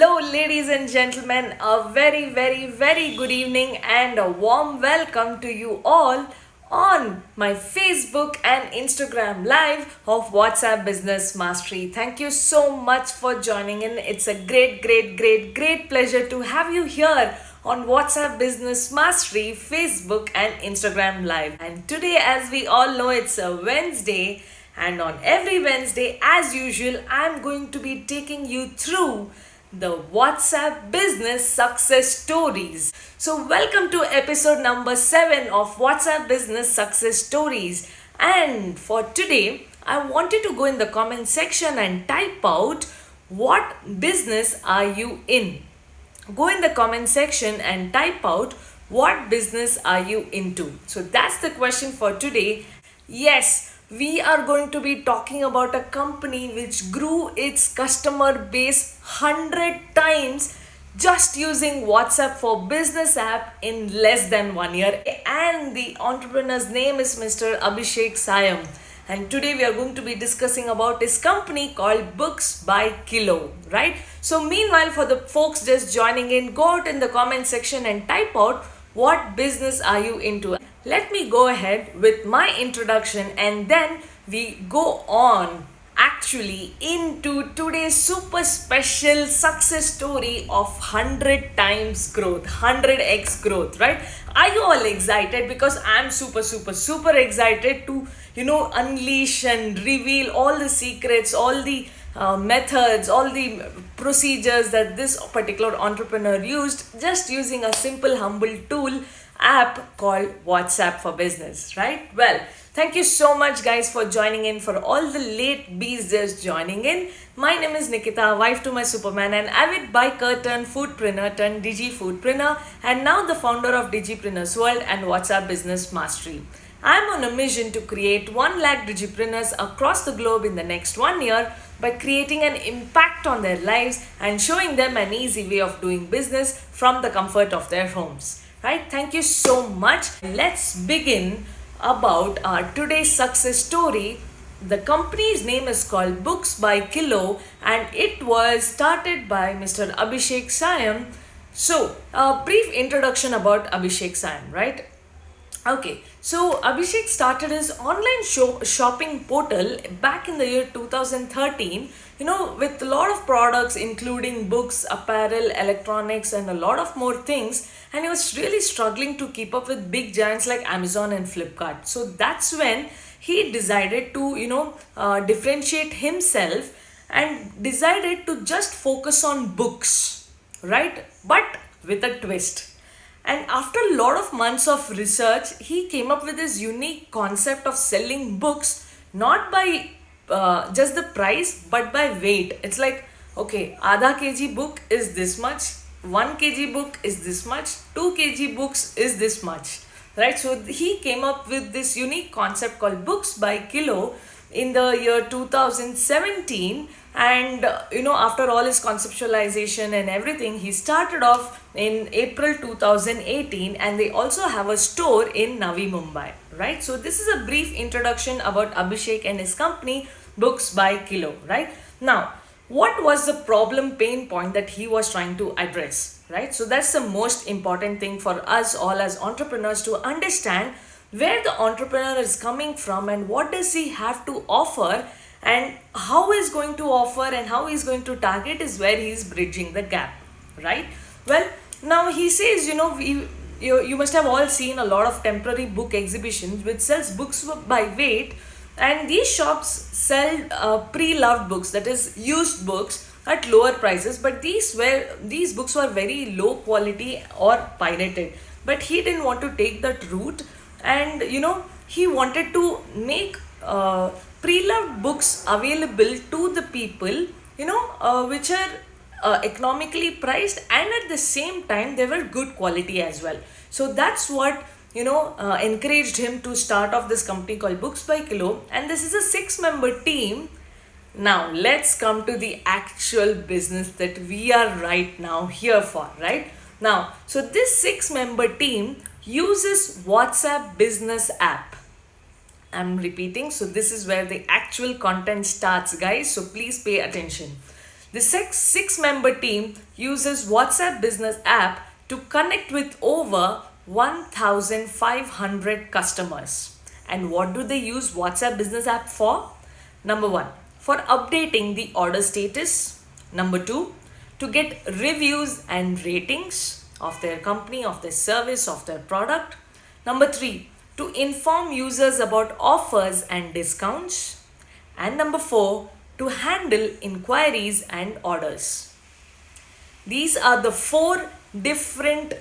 Hello, ladies and gentlemen. A very good evening and a warm welcome to you all on my Facebook and Instagram live of WhatsApp Business Mastery. Thank you so much for joining in. It's a great pleasure to have you here on WhatsApp Business Mastery, Facebook and Instagram live. And today, as we all know, it's a Wednesday. And on every Wednesday, as usual, I'm going to be taking you through the WhatsApp Business Success Stories. So, welcome to episode number 7 of WhatsApp Business Success Stories. And for today, I wanted to go in the comment section and type out what business are you in. Go in the comment section and type out what business are you into. So, that's the question for today. Yes, we are going to be talking about a company which grew its customer base 100 times just using WhatsApp for Business app in less than 1 year. And the entrepreneur's name is Mr. Abhishek Sayam. And today we are going to be discussing about his company called Books by Kilo, right? So meanwhile, for the folks just joining in, go out in the comment section and type out what business are you into. Let me go ahead with my introduction and then we go on actually into today's super special success story of 100 times growth, 100x growth, right? Are you all excited? Because I'm super excited to unleash and reveal all the secrets, all the methods, all the procedures that this particular entrepreneur used just using a simple humble tool app called WhatsApp for Business, right? Well, thank you so much guys for joining in. For all the late bees just joining in, my name is Nikita, wife to my Superman, and avid biker turned foodpreneur turned Digi Foodpreneur, and now the founder of Digipreneurs World and WhatsApp Business Mastery. I'm on a mission to create 1 lakh digipreneurs across the globe in the next 1 year by creating an impact on their lives and showing them an easy way of doing business from the comfort of their homes. Right? Thank you so much. Let's begin about our today's success story. The company's name is called Books by Kilo and it was started by Mr. Abhishek Sayam. So, a brief introduction about Abhishek Sayam, right? Okay, so Abhishek started his online shopping portal back in the year 2013, with a lot of products including books, apparel, electronics, and a lot of more things. And he was really struggling to keep up with big giants like Amazon and Flipkart. So that's when he decided to, differentiate himself and decided to just focus on books, right? But with a twist. And after a lot of months of research, he came up with this unique concept of selling books not by just the price but by weight. It's like, okay, आधा kg book is this much, 1 kg book is this much, 2 kg books is this much, right? So he came up with this unique concept called Books by Kilo in the year 2017. And after all his conceptualization and everything, he started off in April 2018 and they also have a store in Navi Mumbai, right? So this is a brief introduction about Abhishek and his company Books by Kilo, right? Now, what was the problem pain point that he was trying to address, right? So that's the most important thing for us all as entrepreneurs to understand where the entrepreneur is coming from and what does he have to offer and how he's going to offer and how he's going to target is where he's bridging the gap, right? Well, now he says, you must have all seen a lot of temporary book exhibitions which sells books by weight, and these shops sell pre-loved books, that is used books at lower prices, but these books were very low quality or pirated. But he didn't want to take that route, and he wanted to make pre-loved books available to the people, which are economically priced, and at the same time they were good quality as well. So that's what encouraged him to start off this company called Books by Kilo, and this is a 6-member team. Now let's come to the actual business that we are right now here for, right? Now, so this 6-member team uses WhatsApp Business app. I'm repeating, so this is where the actual content starts, guys, so please pay attention. The six-member team uses WhatsApp Business app to connect with over 1,500 customers. And what do they use WhatsApp Business app for? Number one, for updating the order status. Number two, to get reviews and ratings of their company, of their service, of their product. Number three, to inform users about offers and discounts. And number four, to handle inquiries and orders. These are the four different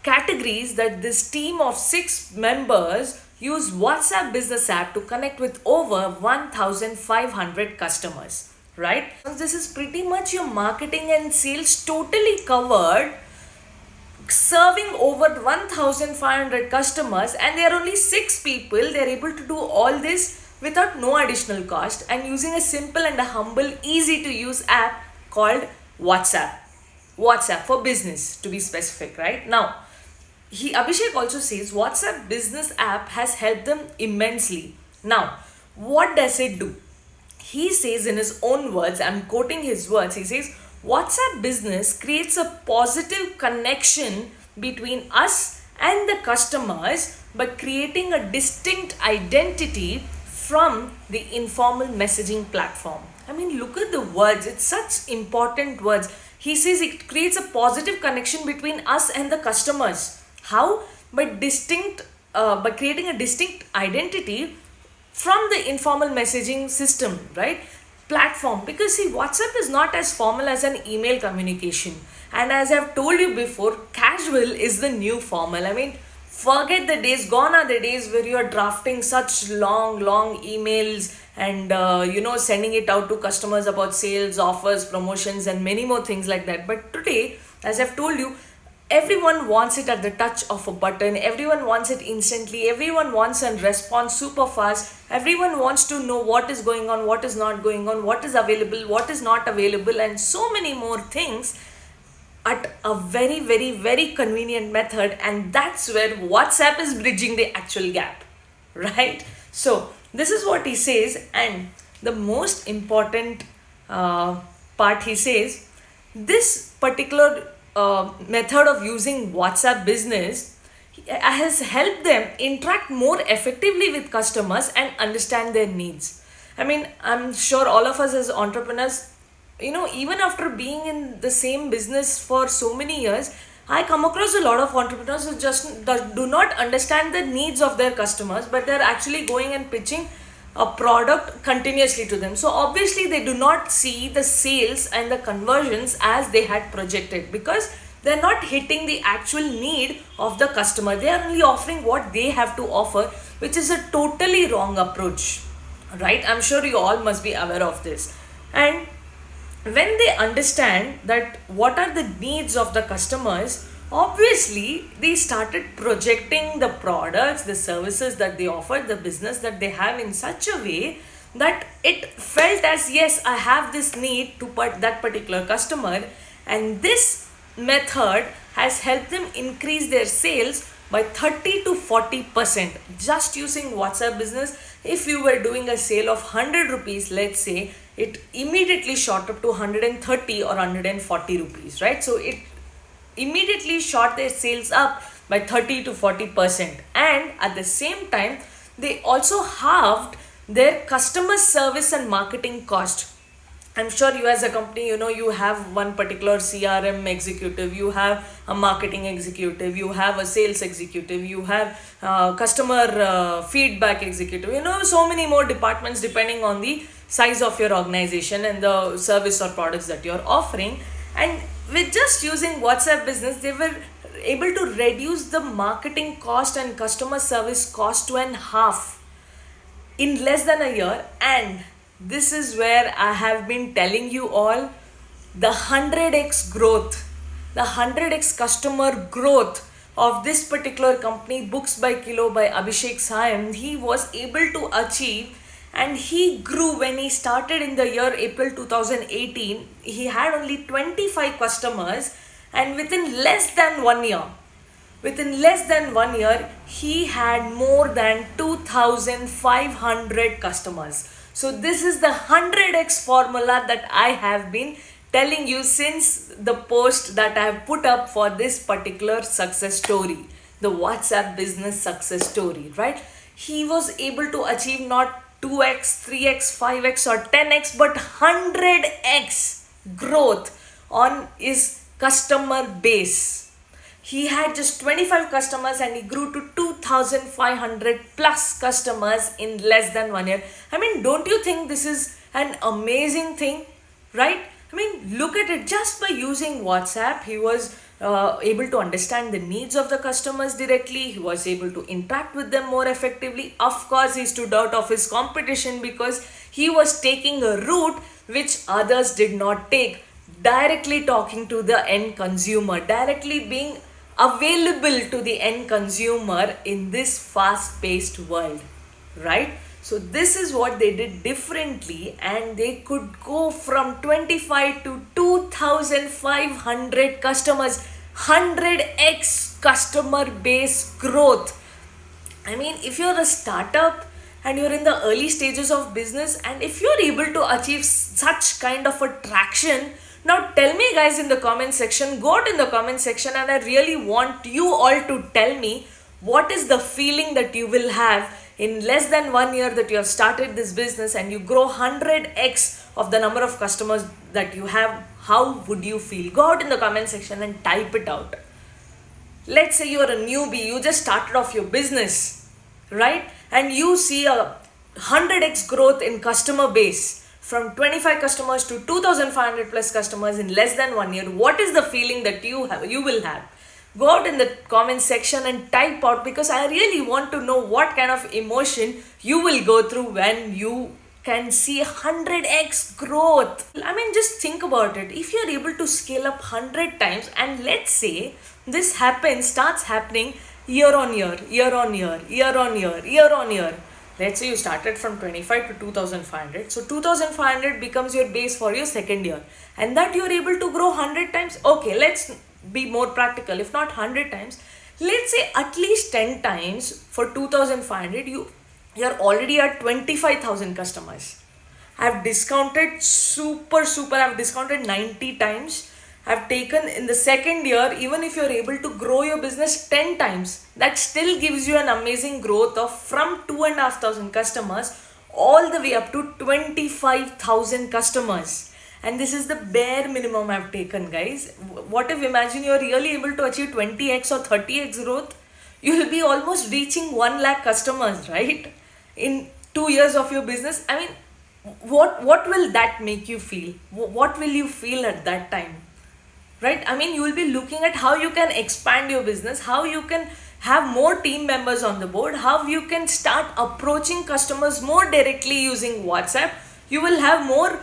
categories that this team of 6 members use WhatsApp Business app to connect with over 1,500 customers, right? This is pretty much your marketing and sales totally covered, serving over 1,500 customers, and there are only 6 people. They're able to do all this without no additional cost and using a simple and a humble, easy to use app called WhatsApp. WhatsApp for business, to be specific, right? Now, Abhishek also says WhatsApp Business app has helped them immensely. Now, what does it do? He says in his own words, I'm quoting his words, he says, WhatsApp Business creates a positive connection between us and the customers by creating a distinct identity from the informal messaging platform. I mean, look at the words, it's such important words. He says it creates a positive connection between us and the customers. How? By creating a distinct identity from the informal messaging system, right? Platform. Because see, WhatsApp is not as formal as an email communication. And as I've told you before, casual is the new formal. I mean, forget the days, gone are the days where you are drafting such long emails and sending it out to customers about sales, offers, promotions and many more things like that. But today, as I've told you, everyone wants it at the touch of a button. Everyone wants it instantly. Everyone wants a response super fast. Everyone wants to know what is going on, what is not going on, what is available, what is not available, and so many more things at a very convenient method. And that's where WhatsApp is bridging the actual gap, right? So this is what he says, and the most important part, he says this particular method of using WhatsApp Business has helped them interact more effectively with customers and understand their needs. I mean, I'm sure all of us as entrepreneurs, even after being in the same business for so many years, I come across a lot of entrepreneurs who just do not understand the needs of their customers, but they're actually going and pitching a product continuously to them. So obviously they do not see the sales and the conversions as they had projected, because they're not hitting the actual need of the customer. They are only offering what they have to offer, which is a totally wrong approach, right? I'm sure you all must be aware of this. And when they understand that what are the needs of the customers, obviously they started projecting the products, the services that they offer, the business that they have in such a way that it felt as, yes, I have this need to put that particular customer. And this method has helped them increase their sales by 30 to 40% just using WhatsApp Business. If you were doing a sale of 100 rupees, let's say, it immediately shot up to 130 or 140 rupees, right? So it immediately shot their sales up by 30 to 40%. And at the same time, they also halved their customer service and marketing cost. I'm sure you as a company, you have one particular CRM executive, you have a marketing executive, you have a sales executive, you have customer feedback executive, so many more departments depending on the size of your organization and the service or products that you're offering. And with just using WhatsApp Business, they were able to reduce the marketing cost and customer service cost to an half in less than a year. And this is where I have been telling you all, the 100x growth, the 100x customer growth of this particular company, Books by Kilo by Abhishek Sayan, he was able to achieve. And he grew when he started in the year April 2018. He had only 25 customers, and within less than 1 year, he had more than 2,500 customers. So this is the 100x formula that I have been telling you since the post that I have put up for this particular success story, the WhatsApp business success story, right? He was able to achieve not 2x, 3x, 5x, or 10x, but 100x growth on his customer base. He had just 25 customers and he grew to 2,500 plus customers in less than 1 year. I mean, don't you think this is an amazing thing, right? I mean, look at it. Just by using WhatsApp, he was able to understand the needs of the customers directly. He was able to interact with them more effectively. Of course, he stood out of his competition because he was taking a route which others did not take, directly talking to the end consumer, directly being available to the end consumer in this fast paced world, right? So this is what they did differently, and they could go from 25 to 2,500 customers, 100x customer base growth. I mean, if you're a startup and you're in the early stages of business, and if you're able to achieve such kind of a traction, now tell me, guys, in the comment section, go out in the comment section, and I really want you all to tell me what is the feeling that you will have in less than 1 year that you have started this business and you grow 100x of the number of customers that you have. How would you feel? Go out in the comment section and type it out. Let's say you're a newbie, you just started off your business, right? And you see a 100x growth in customer base from 25 customers to 2,500 plus customers in less than 1 year. What is the feeling that you will have? Go out in the comment section and type out, because I really want to know what kind of emotion you will go through when you can see 100x growth. I mean, just think about it. If you're able to scale up 100 times, and let's say this starts happening year on year, year on year, year on year, year on year. Let's say you started from 25 to 2,500. So 2,500 becomes your base for your second year. And that you're able to grow 100 times. Okay, let's be more practical. If not 100 times, let's say at least 10 times for 2,500, you're already at 25,000 customers. I've discounted I've discounted 90 times. I've taken in the second year, even if you're able to grow your business 10 times, that still gives you an amazing growth of from 2,500 customers all the way up to 25,000 customers. And this is the bare minimum I've taken, guys. What if, imagine you're really able to achieve 20x or 30x growth? You will be almost reaching 1 lakh customers, right? In 2 years of your business. I mean, what will that make you feel? What will you feel at that time? Right? I mean, you will be looking at how you can expand your business, how you can have more team members on the board, how you can start approaching customers more directly using WhatsApp. You will have more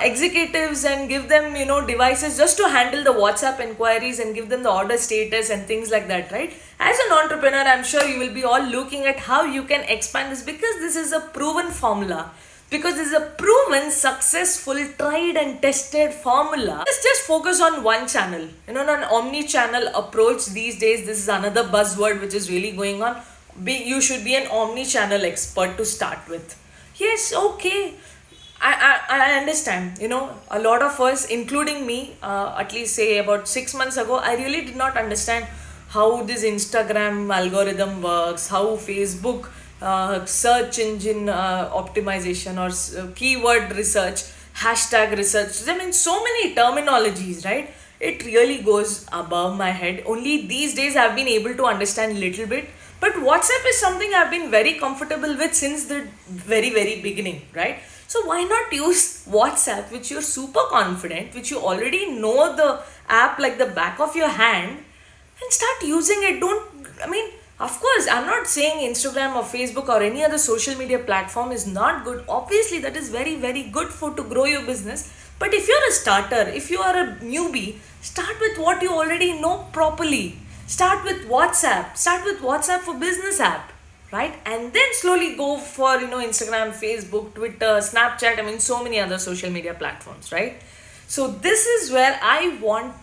executives and give them, devices just to handle the WhatsApp inquiries and give them the order status and things like that, right? As an entrepreneur, I'm sure you will be all looking at how you can expand this, because this is a proven formula. Because this is a proven, successful, tried and tested formula. Let's just focus on one channel. An omni-channel approach these days. This is another buzzword which is really going on. You should be an omni-channel expert to start with. Yes, okay. I understand. A lot of us, including me, at least say about 6 months ago, I really did not understand how this Instagram algorithm works, how Facebook search engine optimization or keyword research, hashtag research. I mean, so many terminologies, right? It really goes above my head. Only these days I've been able to understand a little bit. But WhatsApp is something I've been very comfortable with since the very, very beginning, right? So why not use WhatsApp, which you're super confident, which you already know the app like the back of your hand, and start using it. Of course, I'm not saying Instagram or Facebook or any other social media platform is not good. Obviously, that is very, very good to grow your business. But if you're a starter, if you are a newbie, start with what you already know properly. Start with WhatsApp. Start with WhatsApp for business app, right? And then slowly go for, Instagram, Facebook, Twitter, Snapchat. So many other social media platforms, right? So this is where I want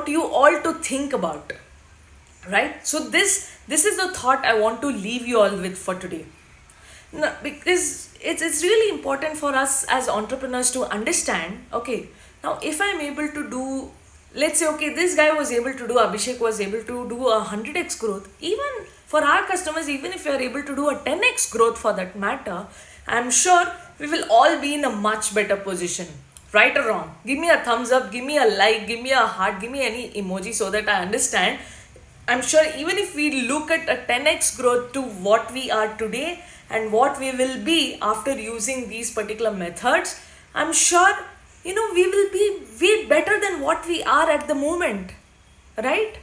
you all to think about. Right? So this is the thought I want to leave you all with for today. No, because it's really important for us as entrepreneurs to understand, okay, now if I'm able to do, let's say, okay, this guy was able to do, Abhishek was able to do 100x growth, even for our customers, even if you're able to do a 10x growth for that matter, I'm sure we will all be in a much better position. Right or wrong? Give me a thumbs up, give me a like, give me a heart, give me any emoji so that I understand. I'm sure even if we look at a 10x growth to what we are today and what we will be after using these particular methods, I'm sure, we will be way better than what we are at the moment. Right?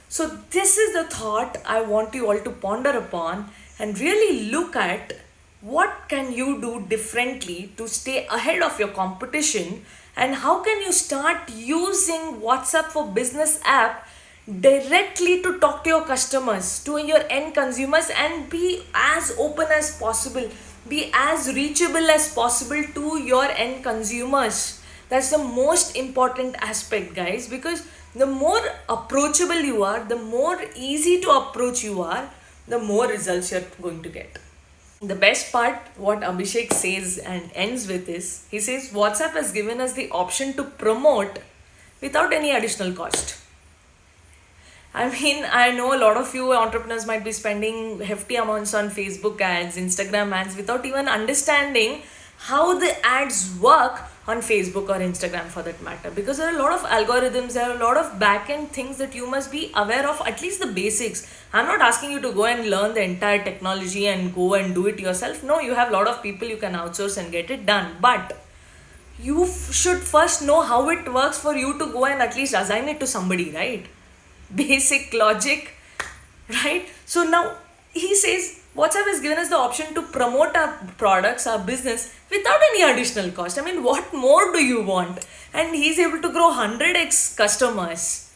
So, this is the thought I want you all to ponder upon and really look at what can you do differently to stay ahead of your competition, and how can you start using WhatsApp for Business app directly to talk to your customers, to your end consumers, and be as open as possible, be as reachable as possible to your end consumers. That's the most important aspect, guys, because the more approachable you are, the more easy to approach you are, the more results you're going to get. The best part, what Abhishek says and ends with is, he says, WhatsApp has given us the option to promote without any additional cost. I mean, I know a lot of you entrepreneurs might be spending hefty amounts on Facebook ads, Instagram ads without even understanding how the ads work on Facebook or Instagram for that matter. Because there are a lot of algorithms, there are a lot of back end things that you must be aware of, at least the basics. I'm not asking you to go and learn the entire technology and go and do it yourself. No, you have a lot of people you can outsource and get it done. But you should first know how it works for you to go and at least assign it to somebody, right? Basic logic, right? So now he says WhatsApp has given us the option to promote our products, our business without any additional cost. I mean, what more do you want? And he's able to grow 100x customers,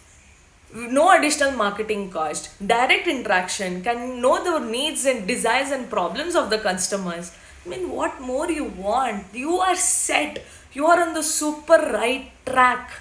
no additional marketing cost, direct interaction, can know the needs and desires and problems of the customers. I mean, what more you want? You are set, you are on the super right track,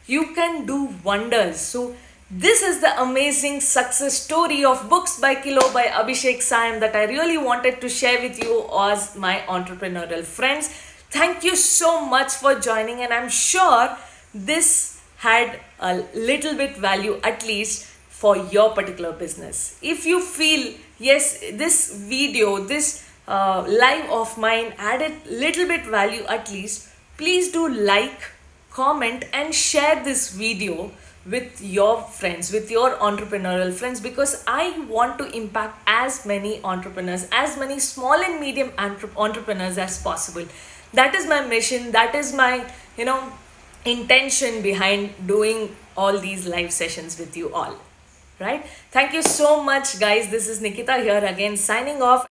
you can do wonders. So this is the amazing success story of Books by Kilo by Abhishek Saim that I really wanted to share with you as my entrepreneurial friends. Thank you so much for joining, and I'm sure this had a little bit value at least for your particular business. If you feel, yes, this video, this live of mine added little bit value at least, please do like, comment and share this video with your friends, with your entrepreneurial friends, because I want to impact as many entrepreneurs, as many small and medium entrepreneurs as possible. That is my mission, that is my intention behind doing all these live sessions with you all. Right? Thank you so much, guys. This is Nikita here again, signing off.